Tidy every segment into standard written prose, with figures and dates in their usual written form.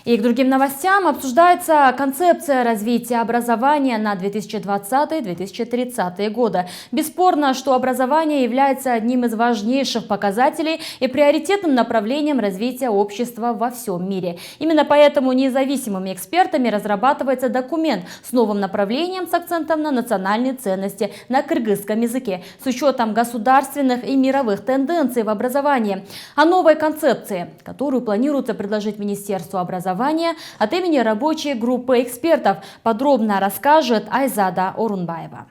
И к другим новостям обсуждается концепция развития образования на 2020-2030 годы. Бесспорно, что образование является одним из важнейших показателей и приоритетным направлением развития общества во всем мире. Именно поэтому независимыми экспертами разрабатывается документ с новым направлением с акцентом на национальные ценности на кыргызском языке, с учетом государственных и мировых тенденций в образовании. О новой концепции, которую планируется предложить Министерству образования, от имени рабочей группы экспертов подробно расскажет Айзада Орунбаева.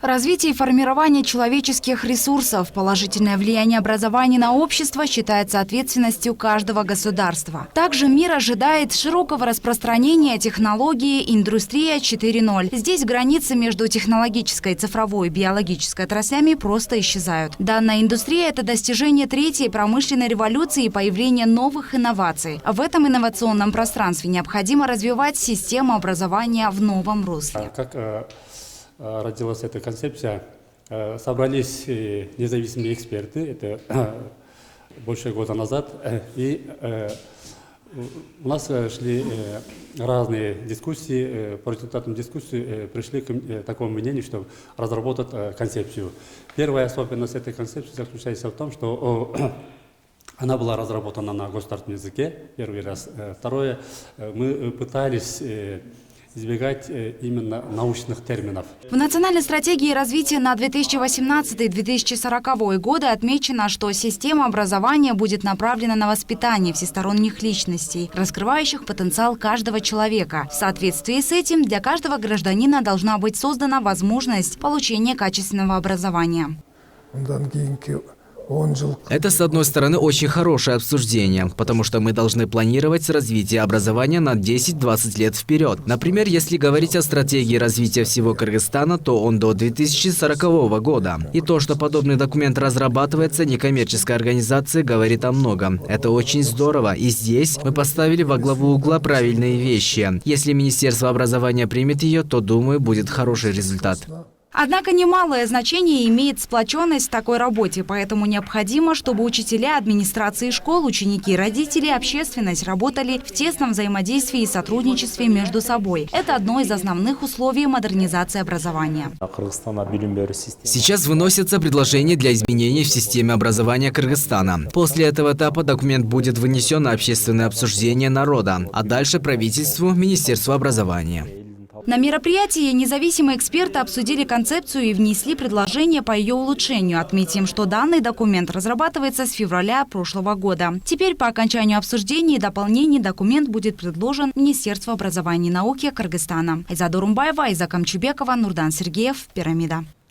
Развитие и формирование человеческих ресурсов, положительное влияние образования на общество считается ответственностью каждого государства. Также мир ожидает широкого распространения технологии «Индустрия 4.0». Здесь границы между технологической, цифровой и биологической отраслями просто исчезают. Данная индустрия – это достижение третьей промышленной революции и появление новых инноваций. В этом инновационном пространстве необходимо развивать систему образования в новом русле. Родилась эта концепция, собрались независимые эксперты, это больше года назад, и у нас шли разные дискуссии, по результатам дискуссии пришли к такому мнению, что разработать концепцию. Первая особенность этой концепции заключается в том, что она была разработана на государственном языке, первый раз. Второе, мы пытались избегать именно научных терминов. В национальной стратегии развития на 2018-2040 годы отмечено, что система образования будет направлена на воспитание всесторонних личностей, раскрывающих потенциал каждого человека. В соответствии с этим для каждого гражданина должна быть создана возможность получения качественного образования. Это, с одной стороны, очень хорошее обсуждение, потому что мы должны планировать развитие образования на 10-20 лет вперед. Например, если говорить о стратегии развития всего Кыргызстана, то он до 2040 года. И то, что подобный документ разрабатывается некоммерческой организацией, говорит о многом. Это очень здорово, и здесь мы поставили во главу угла правильные вещи. Если Министерство образования примет ее, то, думаю, будет хороший результат. Однако немалое значение имеет сплоченность в такой работе, поэтому необходимо, чтобы учителя, администрации школ, ученики, родители, общественность работали в тесном взаимодействии и сотрудничестве между собой. Это одно из основных условий модернизации образования. Сейчас выносятся предложения для изменений в системе образования Кыргызстана. После этого этапа документ будет вынесен на общественное обсуждение народа, а дальше правительству, Министерству образования. На мероприятии независимые эксперты обсудили концепцию и внесли предложения по ее улучшению. Отметим, что данный документ разрабатывается с февраля прошлого года. Теперь по окончанию обсуждений и дополнений документ будет предложен Министерству образования и науки Кыргызстана. Айзада Орунбаева, Айза Камчубекова, Нурдан Сергеев, Пирамида.